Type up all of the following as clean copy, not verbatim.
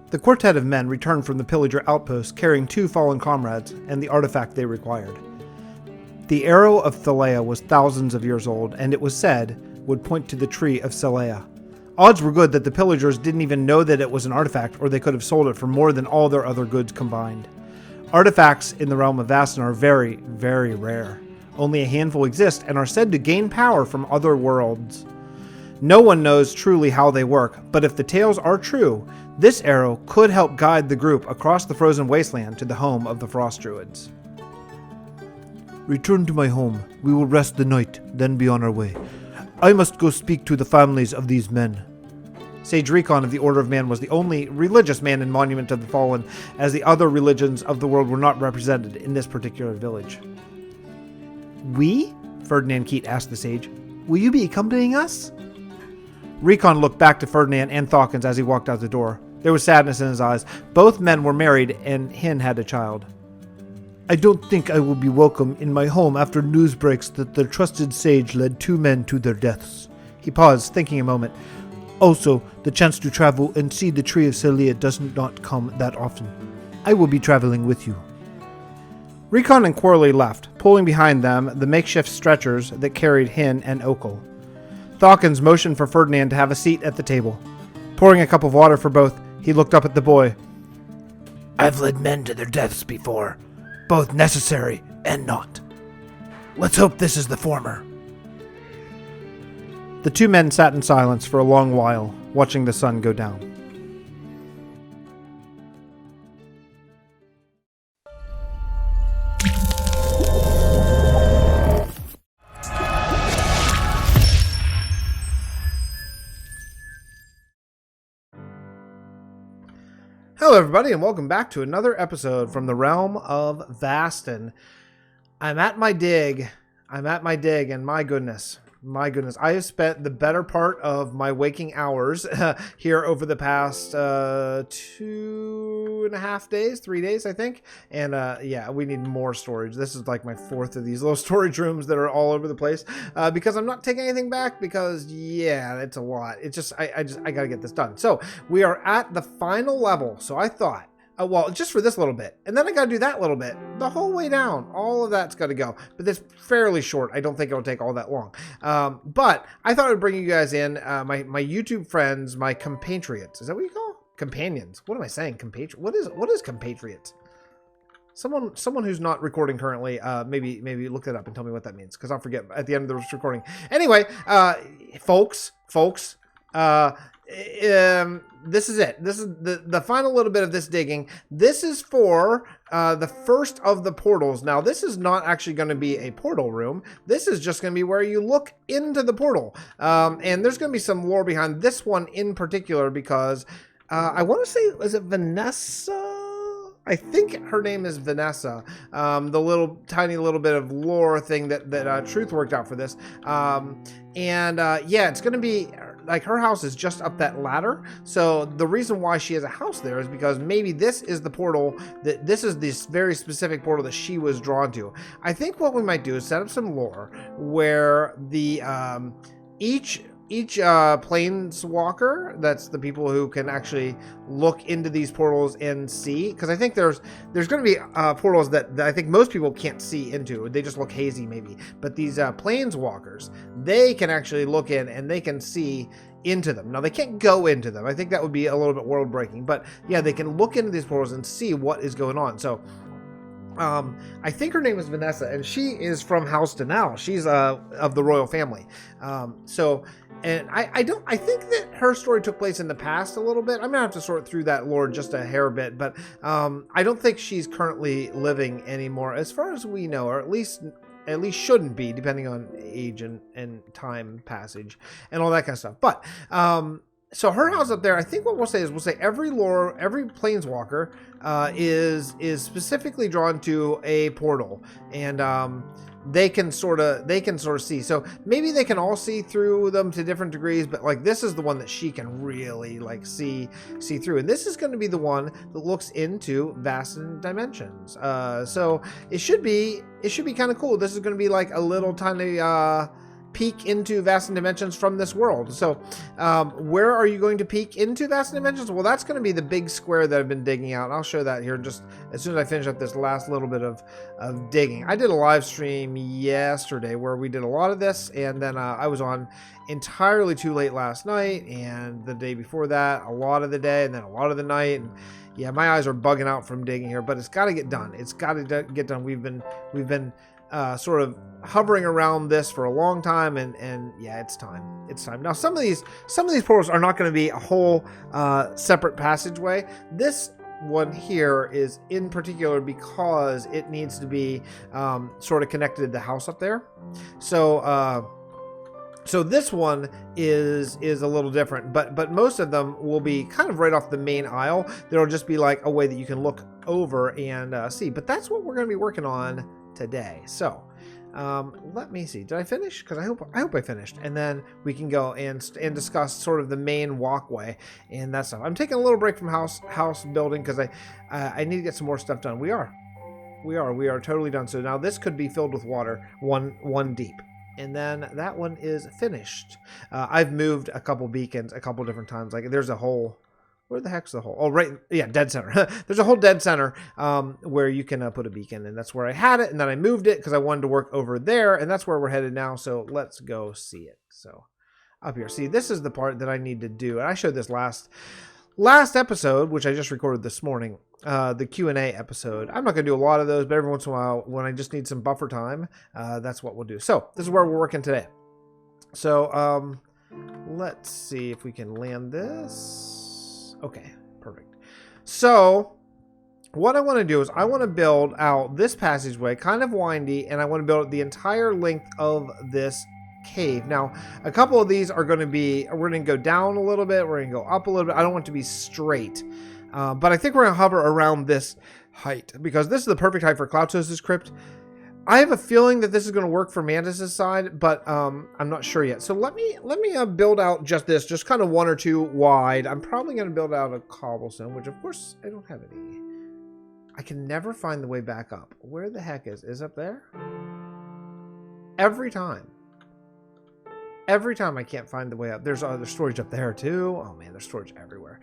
The quartet of men returned from the pillager outpost carrying 2 fallen comrades and the artifact they required. The arrow of Thalea was thousands of years old, and it was said would point to the tree of Selea. Odds were good that the pillagers didn't even know that it was an artifact, or they could have sold it for more than all their other goods combined. Artifacts in the Realm of Vasten are very, very rare. Only a handful exist and are said to gain power from other worlds. No one knows truly how they work, but if the tales are true, this arrow could help guide the group across the frozen wasteland to the home of the Frost Druids. Return to my home. We will rest the night, then be on our way. I must go speak to the families of these men. Sage Recon of the Order of Man was the only religious man in Monument of the Fallen, as the other religions of the world were not represented in this particular village. We? Ferdinand Keat asked the sage. Will you be accompanying us? Recon looked back to Ferdinand and Thawkins as he walked out the door. There was sadness in his eyes. Both men were married, and Hin had a child. I don't think I will be welcome in my home after news breaks that the trusted sage led 2 men to their deaths. He paused, thinking a moment. Also, the chance to travel and see the tree of Selea does not come that often. I will be traveling with you. Recon and Quarley left, pulling behind them the makeshift stretchers that carried Hin and Okel. Thawkins motioned for Ferdinand to have a seat at the table. Pouring a cup of water for both, he looked up at the boy. I've led men to their deaths before, both necessary and not. Let's hope this is the former. The 2 men sat in silence for a long while, watching the sun go down. Hello everybody and welcome back to another episode from the Realm of Vasten. I'm at my dig and my goodness, I have spent the better part of my waking hours here over the past 2.5 days, 3 days, I think. And yeah, we need more storage. This is like my 4th of these little storage rooms that are all over the place because I'm not taking anything back because yeah, it's a lot. It's just, I gotta get this done. So we are at the final level. So I thought, well, just for this little bit, and then I gotta do that little bit, the whole way down. All of that's gotta go, but it's fairly short. I don't think it'll take all that long. But I thought I'd bring you guys in, my YouTube friends, my compatriots. Is that what you call companions? What am I saying? What is compatriots? Someone who's not recording currently, maybe look that up and tell me what that means, because I'll forget at the end of the recording. Anyway, folks. This is it. This is the final little bit of this digging. This is for the first of the portals. Now, this is not actually going to be a portal room. This is just going to be where you look into the portal. And there's going to be some lore behind this one in particular because I want to say, is it Vanessa? I think her name is Vanessa. The little tiny little bit of lore thing that Truth worked out for this. Yeah, it's going to be like her house is just up that ladder. So the reason why she has a house there is because maybe this is the portal this is this very specific portal that she was drawn to. I think what we might do is set up some lore where the each planeswalker, that's the people who can actually look into these portals and see, because I think there's going to be portals that I think most people can't see into. They just look hazy maybe, but these planeswalkers, they can actually look in and they can see into them. Now, they can't go into them. I think that would be a little bit world breaking, but yeah, they can look into these portals and see what is going on. So I think her name is Vanessa, and she is from House Denal. She's of the royal family. And I think that her story took place in the past a little bit. I'm gonna have to sort through that lore just a hair bit, but I don't think she's currently living anymore, as far as we know, or at least shouldn't be, depending on age and time passage and all that kind of stuff. But so her house up there, I think what we'll say every planeswalker is specifically drawn to a portal, and they can sort of see. So maybe they can all see through them to different degrees, but like this is the one that she can really like see through, and this is going to be the one that looks into Vasten dimensions. So it should be kind of cool. This is going to be like a little tiny peek into Vasten Dimensions from this world. So where are you going to peek into Vasten Dimensions? Well, that's going to be the big square that I've been digging out. I'll show that here just as soon as I finish up this last little bit of digging. I did a live stream yesterday where we did a lot of this, and then I was on entirely too late last night, and the day before that, a lot of the day, and then a lot of the night. And yeah, my eyes are bugging out from digging here, but it's got to get done. It's got to get done. We've been sort of hovering around this for a long time, and yeah, it's time. It's time. Now, some of these portals are not going to be a whole separate passageway. This one here is in particular because it needs to be sort of connected to the house up there. So this one is a little different, but most of them will be kind of right off the main aisle. There'll just be like a way that you can look over and see. But that's what we're going to be working on today. So let me see. Did I finish? Because I hope I finished, and then we can go and discuss sort of the main walkway and that stuff. I'm taking a little break from house building because I need to get some more stuff done. We are totally done. So now this could be filled with water, one deep. And then that one is finished. I've moved a couple beacons a couple different times. Like there's a hole. Where the heck's the hole? Oh, right. Yeah, dead center. There's a whole dead center where you can put a beacon. And that's where I had it. And then I moved it because I wanted to work over there. And that's where we're headed now. So let's go see it. So up here. See, this is the part that I need to do. And I showed this last episode, which I just recorded this morning. The Q&A episode. I'm not going to do a lot of those, but every once in a while, when I just need some buffer time, that's what we'll do. So this is where we're working today. So let's see if we can land this. Okay, perfect. So what I want to do is I want to build out this passageway, kind of windy, and I want to build the entire length of this cave. Now, a couple of these are going to be, we're going to go down a little bit, we're going to go up a little bit. I don't want it to be straight. But I think we're going to hover around this height because this is the perfect height for Cloudso's crypt. I have a feeling that this is going to work for Mantis's side, but I'm not sure yet. So let me build out just kind of one or two wide. I'm probably going to build out a cobblestone, which of course I don't have any. I can never find the way back up. Where the heck is up there? Every time I can't find the way up. There's storage up there too. Oh man, there's storage everywhere.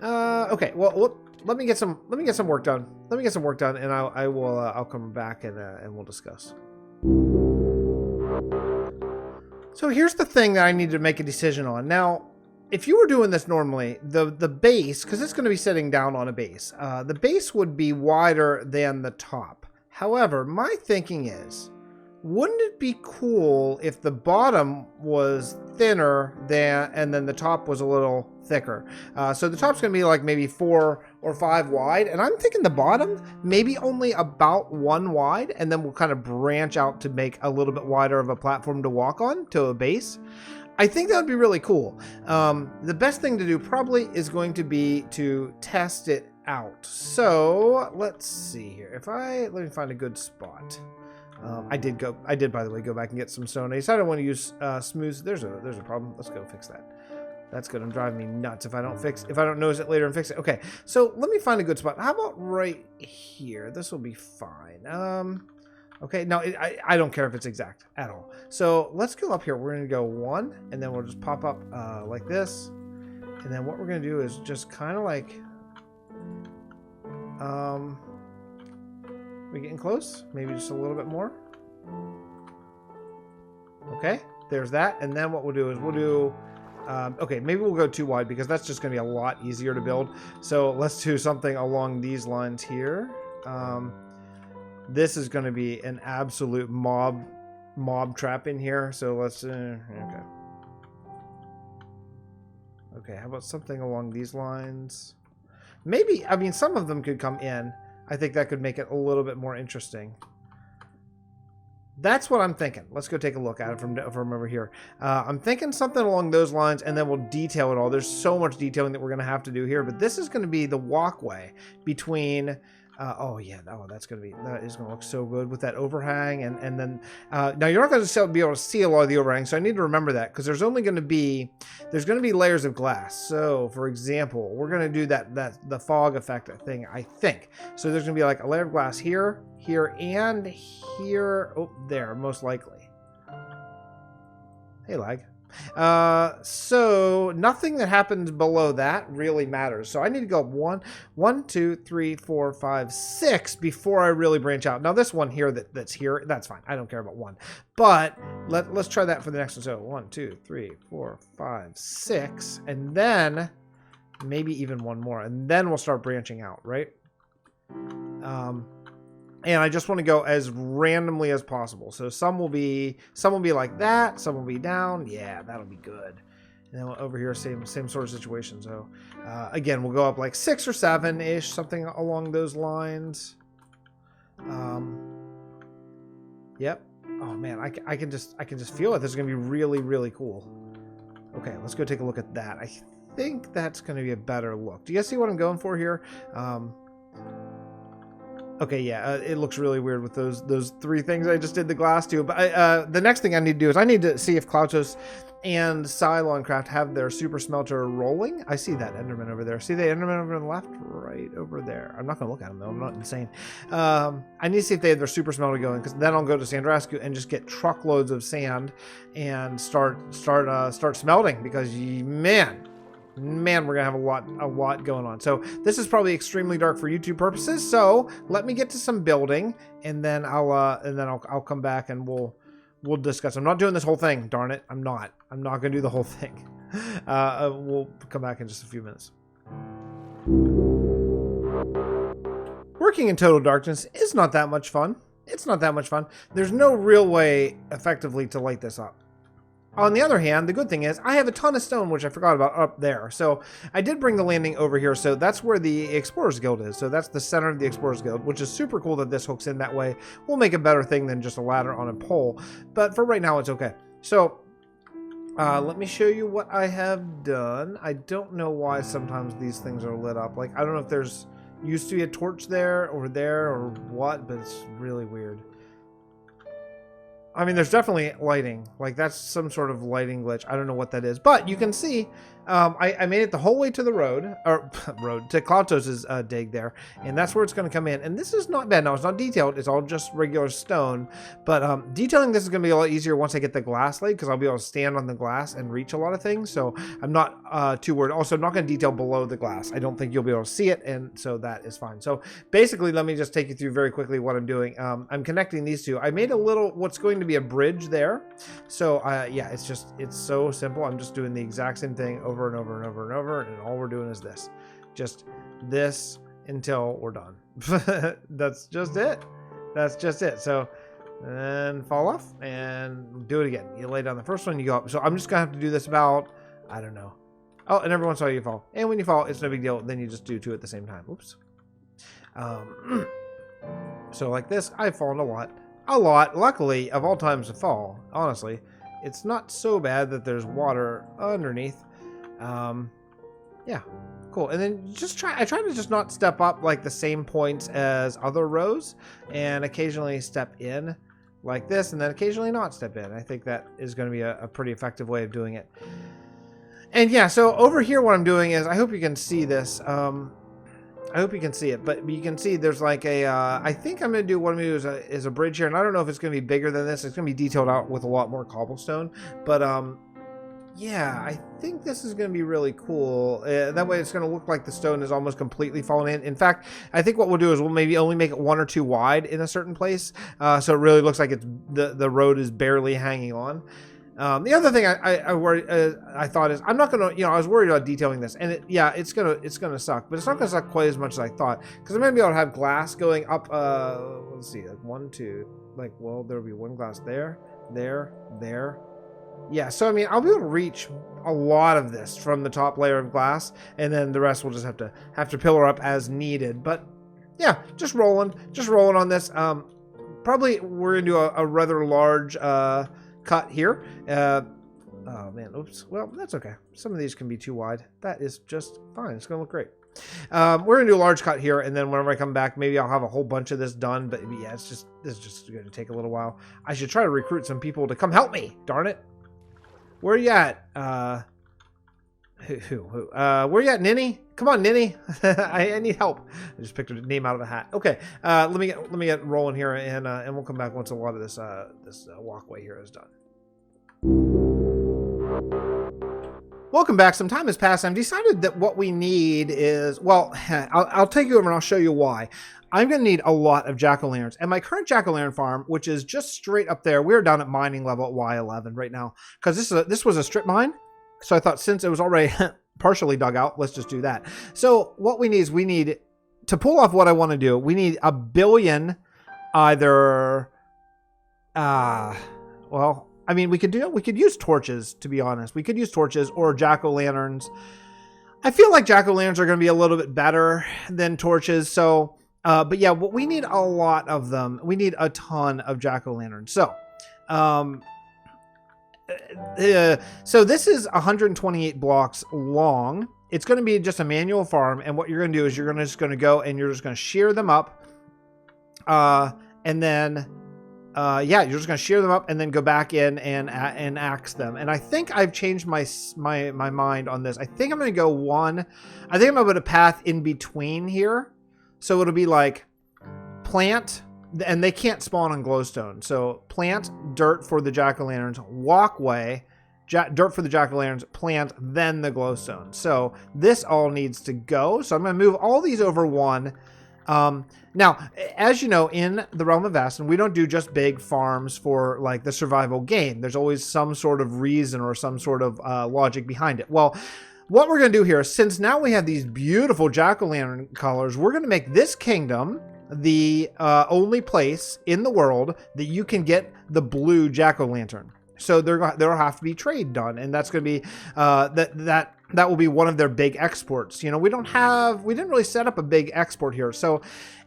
Okay, well, let me get some work done. And I'll come back and we'll discuss. So here's the thing that I need to make a decision on. Now, if you were doing this normally, the base, because it's going to be sitting down on a base, the base would be wider than the top. However, my thinking is, wouldn't it be cool if the bottom was thinner and then the top was a little thicker? So the top's going to be like maybe 4 or 5 wide. And I'm thinking the bottom maybe only about 1 wide. And then we'll kind of branch out to make a little bit wider of a platform to walk on to a base. I think that would be really cool. The best thing to do probably is going to be to test it out. So let's see here. Let me find a good spot. I did, by the way, go back and get some stone. I decided I want to use smooth. There's a problem. Let's go fix that. That's going to drive me nuts if I don't notice it later and fix it. Okay, so let me find a good spot. How about right here? This will be fine. Okay, no, I don't care if it's exact at all. So let's go up here. We're going to go 1, and then we'll just pop up like this. And then what we're going to do is just kind of like... we getting close? Maybe just a little bit more. Okay, there's that. And then what we'll do is we'll do... okay, maybe we'll go 2 wide because that's just going to be a lot easier to build. So let's do something along these lines here. This is going to be an absolute mob trap in here. So let's... okay. Okay, how about something along these lines? Maybe, I mean, some of them could come in. I think that could make it a little bit more interesting. That's what I'm thinking. Let's go take a look at it from over here. I'm thinking something along those lines, and then we'll detail it all. There's so much detailing that we're going to have to do here, but this is going to be the walkway between... oh yeah, that is going to look so good with that overhang, and then now you're not going to be able to see a lot of the overhang, so I need to remember that because there's going to be layers of glass. So for example, we're going to do the fog effect thing, I think. So there's going to be like a layer of glass here, and here. Oh, there, most likely. Hey, lag. So nothing that happens below that really matters. So I need to go up 1, 2, 3, 4, 5, 6 before I really branch out. Now this one here that's here, that's fine. I don't care about 1. But let's try that for the next one. So 1, 2, 3, 4, 5, 6, and then maybe even one more, and then we'll start branching out, right? And I just want to go as randomly as possible. So some will be like that, some will be down. Yeah, that'll be good. And then over here, same sort of situation. So again, we'll go up like 6 or 7-ish, something along those lines. Yep. Oh man, I can just feel it. This is gonna be really, really cool. Okay, let's go take a look at that. I think that's gonna be a better look. Do you guys see what I'm going for here? Okay, yeah, it looks really weird with those 3 things I just did the glass to. But the next thing I need to do is I need to see if Klautos and Cylon have their super smelter rolling. I see that Enderman over there. See the Enderman over on the left? Right over there. I'm not going to look at him, though. I'm not insane. I need to see if they have their super smelter going, because then I'll go to Sandrascu and just get truckloads of sand and start smelting, because, man, we're gonna have a lot going on. So this is probably extremely dark for YouTube purposes, so let me get to some building, and then I'll come back and we'll discuss. I'm not doing this whole thing, darn it. I'm not gonna do the whole thing. We'll come back in just a few minutes. Working in total darkness is not that much fun. It's not that much fun. There's no real way effectively to light this up. On the other hand, the good thing is I have a ton of stone, which I forgot about, up there. So I did bring the landing over here. So that's where the Explorers Guild is. So that's the center of the Explorers Guild, which is super cool that this hooks in that way. We'll make a better thing than just a ladder on a pole. But for right now, it's okay. So let me show you what I have done. I don't know why sometimes these things are lit up. Like, I don't know if there's used to be a torch there or what, but it's really weird. I mean, there's definitely lighting. Like, that's some sort of lighting glitch. I don't know what that is. But you can see, I made it the whole way to the road, to Klautos' dig there. And that's where it's going to come in. And this is not bad. Now, it's not detailed. It's all just regular stone. But detailing this is going to be a lot easier once I get the glass laid, because I'll be able to stand on the glass and reach a lot of things. So I'm not too worried. Also, I'm not going to detail below the glass. I don't think you'll be able to see it. And so that is fine. So basically, let me just take you through very quickly what I'm doing. I'm connecting these two. I made a little, what's going to be a bridge there. So yeah, it's so simple. I'm just doing the exact same thing over and over and over and over, and all we're doing is this, just this until we're done. That's just it. So then fall off and do it again. You lay down the first one, you go up. So I'm just gonna have to do this about, I don't know. Oh, and every once in a while you fall, and when you fall, it's no big deal. Then you just do 2 at the same time. Oops. So like this, I've fallen a lot. Luckily, of all times to fall, honestly, it's not so bad that there's water underneath. Yeah, cool. And then I try to just not step up like the same points as other rows, and occasionally step in like this, and then occasionally not step in. I think that is going to be a pretty effective way of doing it. And yeah, so over here what I'm doing is, I hope you can see this. I hope you can see it, but you can see there's like a, I think I'm going to do, what I'm going to do is a bridge here, and I don't know if it's going to be bigger than this. It's going to be detailed out with a lot more cobblestone, but yeah, I think this is going to be really cool. That way it's going to look like the stone is almost completely fallen in. In fact, I think what we'll do is we'll maybe only make it 1 or 2 wide in a certain place, so it really looks like it's the road is barely hanging on. The other thing I thought is, I'm not gonna, I was worried about detailing this, and it's gonna suck, but it's not gonna suck quite as much as I thought, because I'm gonna be able to have glass going up. Let's see, like 1, 2, like, well, there'll be 1 glass there. Yeah, so I mean, I'll be able to reach a lot of this from the top layer of glass, and then the rest will just have to pillar up as needed. But yeah, just rolling on this. Probably we're gonna do a rather large cut here. Oh man, oops. Well, that's okay. Some of these can be too wide. That is just fine. It's gonna look great. We're gonna do a large cut here, and then whenever I come back, maybe I'll have a whole bunch of this done. But yeah, this is just gonna take a little while. I should try to recruit some people to come help me. Darn it. Where you at? Where you at, Ninny? Come on, Ninny. I need help. I just picked a name out of a hat. Okay. Let me get rolling here, and we'll come back once a lot of this walkway here is done. Welcome back. Some time has passed. I've decided that what we need is, well, I'll take you over and I'll show you why. I'm going to need a lot of jack-o'-lanterns. And my current jack-o'-lantern farm, which is just straight up there, we're down at mining level at Y11 right now. Because this was a strip mine. So I thought since it was already partially dug out, let's just do that. So what we need is to pull off what I want to do, we need 1 billion either, well, I mean, we could use torches, to be honest. We could use torches or jack-o'-lanterns. I feel like jack-o'-lanterns are going to be a little bit better than torches. So, but yeah, we need a lot of them. We need a ton of jack-o'-lanterns. So, so this is 128 blocks long. It's going to be just a manual farm. And what you're going to do is you're just going to go and you're just going to shear them up. And then, yeah, you're just going to shear them up and then go back in and axe them. And I think I've changed my mind on this. I think I'm going to go I think I'm going to put a path in between here. So it'll be like plant, and they can't spawn on glowstone. So plant dirt for the jack-o'-lanterns, walkway, dirt for the jack-o'-lanterns, plant, then the glowstone. So this all needs to go. So I'm going to move all these over one. Now, as you know, in the Realm of Vasten, we don't do just big farms for like the survival game. There's always some sort of reason or some sort of logic behind it. Well, what we're going to do here, since now we have these beautiful jack-o'-lantern colors, we're going to make this kingdom the only place in the world that you can get the blue jack-o'-lantern. So there'll have to be trade done, and that's going to be that will be one of their big exports. You know, we didn't really set up a big export here. So,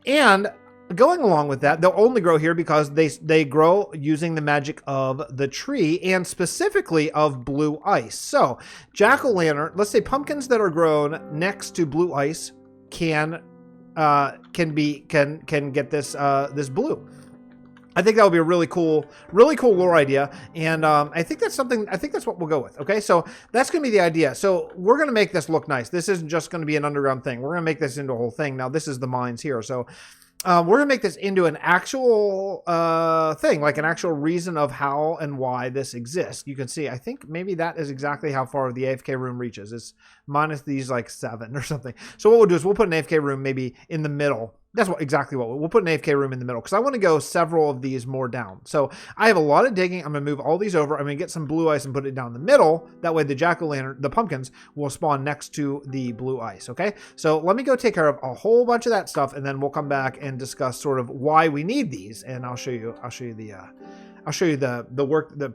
and going along with that, they'll only grow here because they grow using the magic of the tree and specifically of blue ice. So jack-o'-lantern, let's say pumpkins that are grown next to blue ice can get this blue. I think that would be a really cool lore idea. And I think that's what we'll go with. Okay, so that's going to be the idea. So we're going to make this look nice. This isn't just going to be an underground thing. We're going to make this into a whole thing. Now, this is the mines here. So we're going to make this into an actual thing, like an actual reason of how and why this exists. You can see, I think maybe that is exactly how far the AFK room reaches. It's minus these like 7 or something. So what we'll do is we'll put an AFK room maybe in the middle. That's exactly what we'll put an AFK room in the middle because I want to go several of these more down. So I have a lot of digging. I'm going to move all these over. I'm going to get some blue ice and put it down the middle. That way the jack-o'-lantern, the pumpkins will spawn next to the blue ice. Okay. So let me go take care of a whole bunch of that stuff and then we'll come back and discuss sort of why we need these. And I'll show you the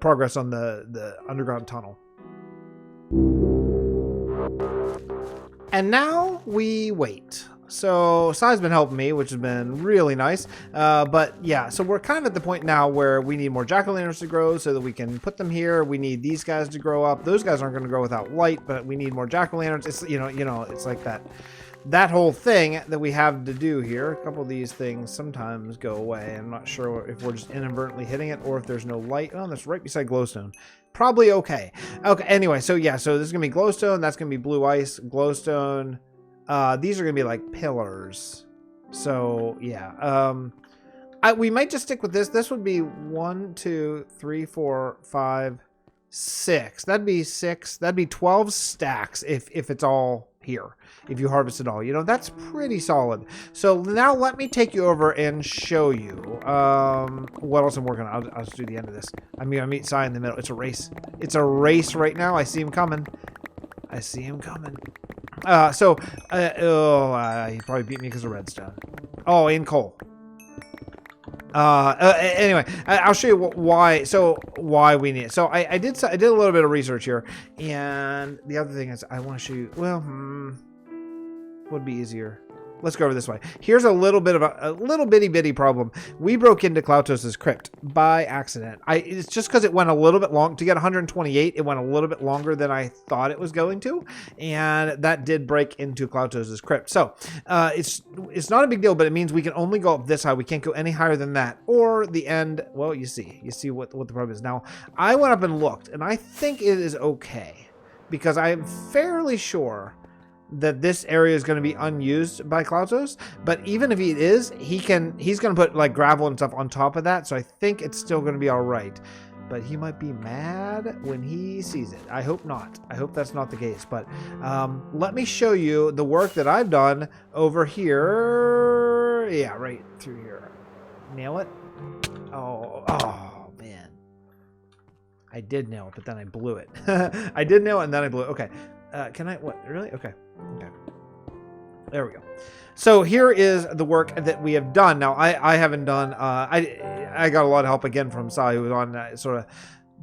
progress on the underground tunnel. And now we wait. So Sai's been helping me, which has been really nice. But yeah, so we're kind of at the point now where we need more jack-o'-lanterns to grow so that we can put them here. We need these guys to grow up. Those guys aren't going to grow without light, but we need more jack-o'-lanterns. It's you know, it's like that whole thing that we have to do here. A couple of these things sometimes go away. I'm not sure if we're just inadvertently hitting it or if there's no light. Oh, that's right beside glowstone. Probably okay. Okay. Anyway, so yeah, so this is gonna be glowstone. That's gonna be blue ice, glowstone. These are going to be like pillars. So yeah, we might just stick with this. This would be 1, 2, 3, 4, 5, 6. That'd be 6. That'd be 12 stacks if it's all here. If you harvest it all, you know, that's pretty solid. So now let me take you over and show you what else I'm working on. I'll just do the end of this. I'm going to meet Sai in the middle. It's a race. It's a race right now. I see him coming. He probably beat me because of redstone. Oh, in coal. Anyway, I'll show you why we need it. So I did a little bit of research here, and the other thing is I want to show you. Well, would be easier. Let's go over this way. Here's a little bit of a little bitty problem. We broke into Klautos' crypt by accident. It's just because it went a little bit long. To get 128, it went a little bit longer than I thought it was going to. And that did break into Klautos' crypt. So it's not a big deal, but it means we can only go up this high. We can't go any higher than that. Or the end, well, you see what the problem is. Now, I went up and looked, and I think it is okay. Because I'm fairly sure that this area is going to be unused by Klautos, but even if he is, he's going to put like gravel and stuff on top of that, so I think it's still going to be all right. but he might be mad when he sees it. I hope not. I hope that's not the case. But let me show you the work that I've done over here. Yeah, right through here. Nail it. Oh man. I did nail it, but then I blew it. I did nail it, and then I blew it. Okay. Can I? What? Really? Okay. Okay. There we go. So here is the work that we have done. Now, I haven't done... I got a lot of help again from Sai, who was on sort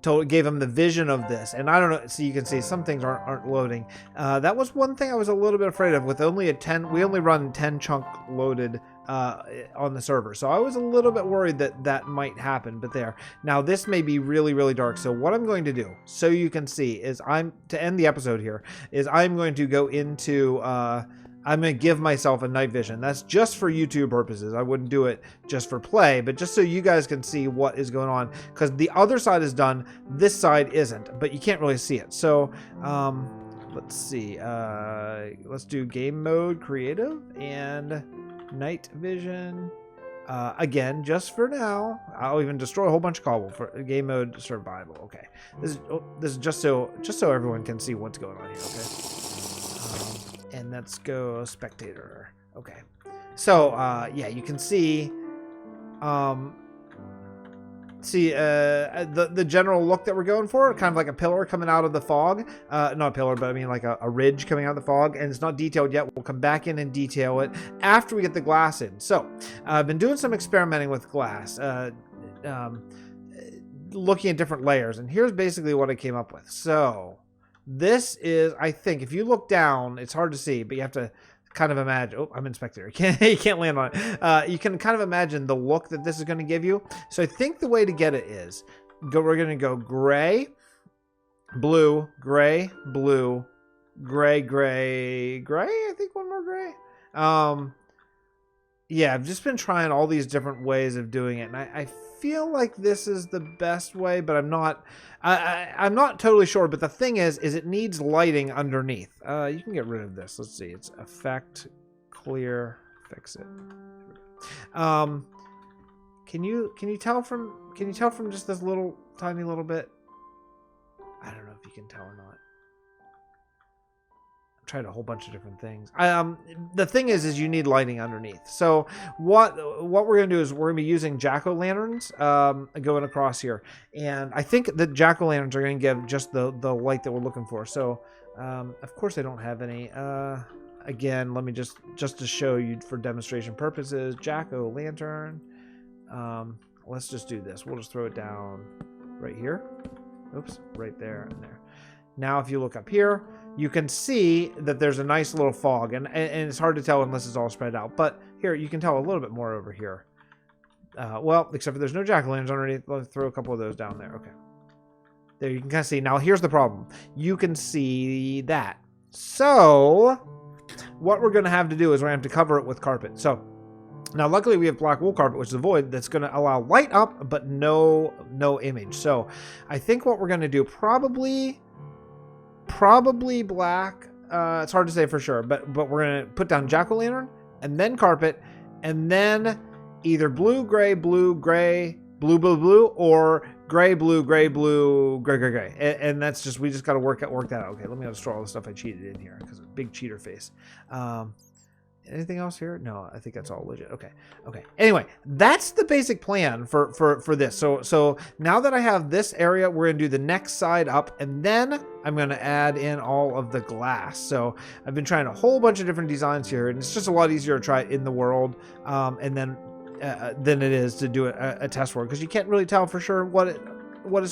of gave him the vision of this. And I don't know. So you can see some things aren't loading. That was one thing I was a little bit afraid of. With only we only run 10 chunk loaded on the server. So I was a little bit worried that might happen. But there. Now, this may be really, really dark. So what I'm going to do, so you can see, is to end the episode here, is I'm going to go into... I'm going to give myself a night vision. That's just for YouTube purposes. I wouldn't do it just for play, but just so you guys can see what is going on. Because the other side is done, this side isn't, but you can't really see it. So, let's see. Let's do game mode creative and night vision. Again, just for now. I'll even destroy a whole bunch of cobble for game mode survival. Okay. This is just so everyone can see what's going on here, okay? And let's go spectator. Okay. So, yeah, you can see, the general look that we're going for, kind of like a pillar coming out of the fog. Not a pillar, but I mean like a ridge coming out of the fog, and it's not detailed yet. We'll come back in and detail it after we get the glass in. So, I've been doing some experimenting with glass, looking at different layers, and here's basically what I came up with. So, this is, I think, if you look down, it's hard to see, but you have to kind of imagine. Oh, I'm in spectator. You can't land on it. You can kind of imagine the look that this is going to give you. So I think the way to get it is, we're going to go gray, blue, gray, blue, gray, gray, gray. I think one more gray. Yeah, I've just been trying all these different ways of doing it, and I feel like this is the best way, but I'm not totally sure. But the thing is it needs lighting underneath. You can get rid of this. Let's see. It's effect, clear, fix it. Can you tell from just this little tiny little bit? I don't know if you can tell or not. Tried a whole bunch of different things. The thing is you need lighting underneath. So what we're gonna do is we're gonna be using jack-o'-lanterns going across here, and I think the jack-o'-lanterns are gonna give just the light that we're looking for. So of course I don't have any. Again, let me just to show you for demonstration purposes, jack-o'-lantern. Let's just do this. We'll just throw it down right here. Oops, right there and there. Now if you look up here, you can see that there's a nice little fog, and it's hard to tell unless it's all spread out. But here, you can tell a little bit more over here. Well, except for there's no jack-o'-lanterns underneath. Let's throw a couple of those down there. Okay. There, you can kind of see. Now, here's the problem. You can see that. So, what we're going to have to do is we're going to have to cover it with carpet. So, now, luckily, we have black wool carpet, which is a void that's going to allow light up, but no image. So, I think what we're going to do probably black. It's hard to say for sure, but we're gonna put down jack-o'-lantern and then carpet, and then either blue, gray, blue, gray, blue, blue, blue, or gray, blue, gray, blue, gray, gray, gray. And that's just, we just got to work that out. Okay, let me destroy all the stuff I cheated in here because of big cheater face. Anything else here? No, I think that's all legit. Okay. Anyway, that's the basic plan for this. So now that I have this area, we're gonna do the next side up, and then I'm gonna add in all of the glass. So I've been trying a whole bunch of different designs here, and it's just a lot easier to try it in the world, and then than it is to do a test world, because you can't really tell for sure what it's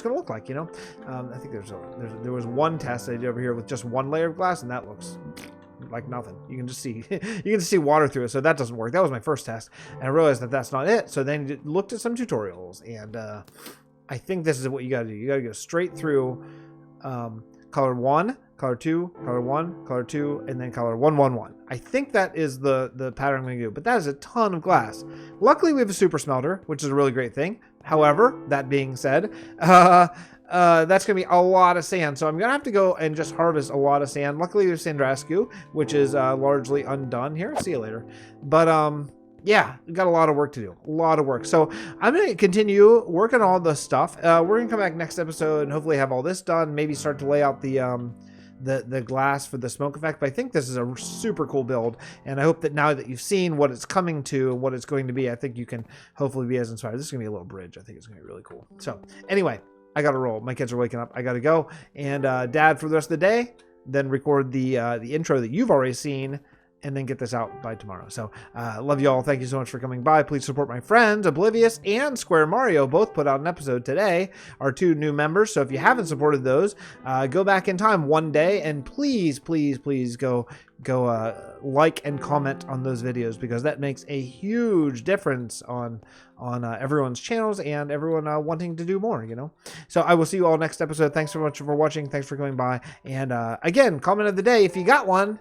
going to look like, you know. I think there was one test I did over here with just one layer of glass, and that looks like nothing. You can just see water through it, so that doesn't work. That was my first test, and I realized that that's not it. So then looked at some tutorials, and I think this is what you got to do. You got to go straight through color 1, color 2, color 1, color 2, and then color 1, 1, 1. I think that is the pattern I'm going to do, but that is a ton of glass. Luckily, we have a super smelter, which is a really great thing. However, that being said, that's going to be a lot of sand, so I'm going to have to go and just harvest a lot of sand. Luckily, there's Sandrascu, which is largely undone here. See you later. But yeah, we got a lot of work to do. A lot of work. So I'm going to continue working on all the stuff. We're going to come back next episode and hopefully have all this done. Maybe start to lay out the glass for the smoke effect. But I think this is a super cool build. And I hope that now that you've seen what it's coming to and what it's going to be, I think you can hopefully be as inspired. This is going to be a little bridge. I think it's going to be really cool. So anyway, I got to roll. My kids are waking up. I got to go. And Dad, for the rest of the day, then record the intro that you've already seen, and then get this out by tomorrow. So love you all. Thank you so much for coming by. Please support my friends Oblivious and Square Mario. Both put out an episode today, our 2 new members. So if you haven't supported those, go back in time one day and please go like and comment on those videos, because that makes a huge difference on everyone's channels and everyone wanting to do more, you know. So I will see you all next episode. Thanks so much for watching. Thanks for coming by. And again, comment of the day, if you got one,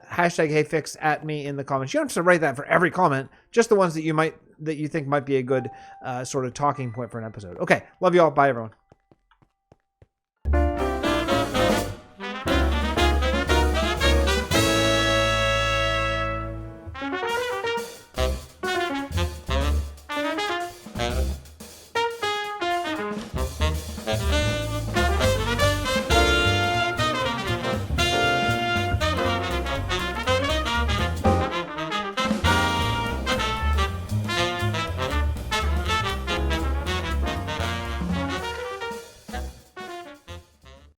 hashtag HeyFix at me in the comments. You don't have to write that for every comment, just the ones that you think might be a good sort of talking point for an episode. Okay, love you all. Bye, everyone.